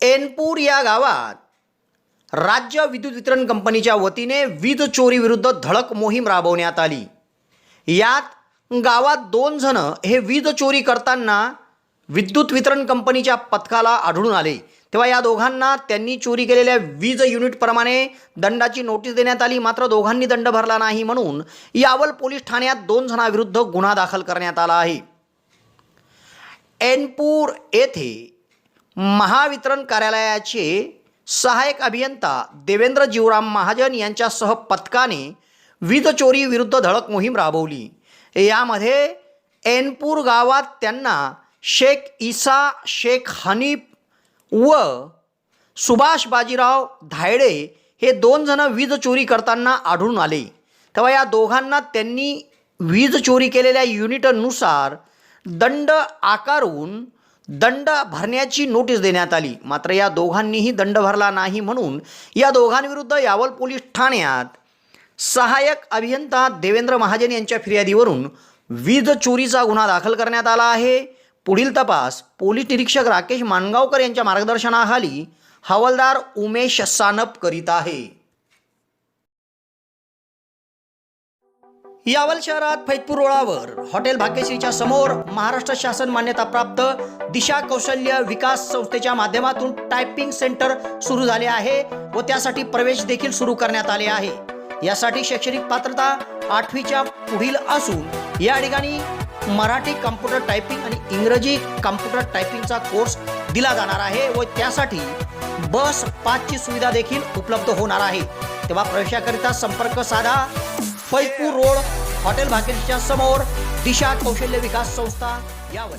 एनपूर या गावात राज्य विद्युत वितरण कंपनीच्या वतीने वीज चोरी विरुद्ध धडक मोहीम राबवण्यात आली। यात गावात 2 जण हे वीज चोरी करताना विद्युत वितरण कंपनीच्या पथकाला आढळून आले। तेव्हा या दोघांना त्यांनी चोरी केलेल्या वीज युनिटप्रमाणे दंडाची नोटीस देण्यात आली। मात्र दोघांनी दंड भरला नाही म्हणून यावल पोलीस ठाण्यात 2 जणांविरुद्ध गुन्हा दाखल करण्यात आला आहे। एनपूर येथे महावितरण कार्यालयाचे सहाय्यक अभियंता देवेंद्र जीवराम महाजन यांच्यासह पथकाने वीज चोरी विरुद्ध धडक मोहीम राबवली। यामध्ये एनपूर गावात त्यांना शेख ईसा शेख हनीफ व सुभाष बाजीराव धायडे हे 2 जण वीज चोरी करताना आढळून आले। तेव्हा या दोघांना त्यांनी वीज चोरी केलेल्या युनिटनुसार दंड आकारून दंड भरण्याची नोटीस देण्यात आली। मात्र या दोघांनीही दंड भरला नाही म्हणून या दोघांविरुद्ध यावल पोलीस ठाण्यात सहाय्यक अभियंता देवेंद्र महाजन यांच्या फिर्यादीवरून वीज चोरीचा गुन्हा दाखल करण्यात आला आहे। पुढील तपास पोलीस निरीक्षक राकेश मानगावकर यांच्या मार्गदर्शनाखाली हवालदार उमेश सानप करीत आहे। यावल शहरात फैजपूर रोडावर हॉटेल भाग्यश्रीच्या समोर महाराष्ट्र शासन मान्यताप्राप्त दिशा कौशल्य विकास संस्थेच्या माध्यमातून टायपिंग सेंटर सुरू झाले आहे व त्यासाठी प्रवेश देखील सुरू करण्यात आले आहे। यासाठी शैक्षणिक पात्रता 8वीच्या पुढील असून या ठिकाणी मराठी कॉम्प्युटर टायपिंग आणि इंग्रजी कॉम्प्युटर टायपिंगचा कोर्स दिला जाणार आहे व त्यासाठी बस पासची सुविधा देखील उपलब्ध होणार आहे। तेव्हा प्रवेशाकरिता संपर्क साधा। फैजपूर रोड हॉटेल भाग्यश्रीच्या समोर दिशा कौशल्य विकास संस्था यावल।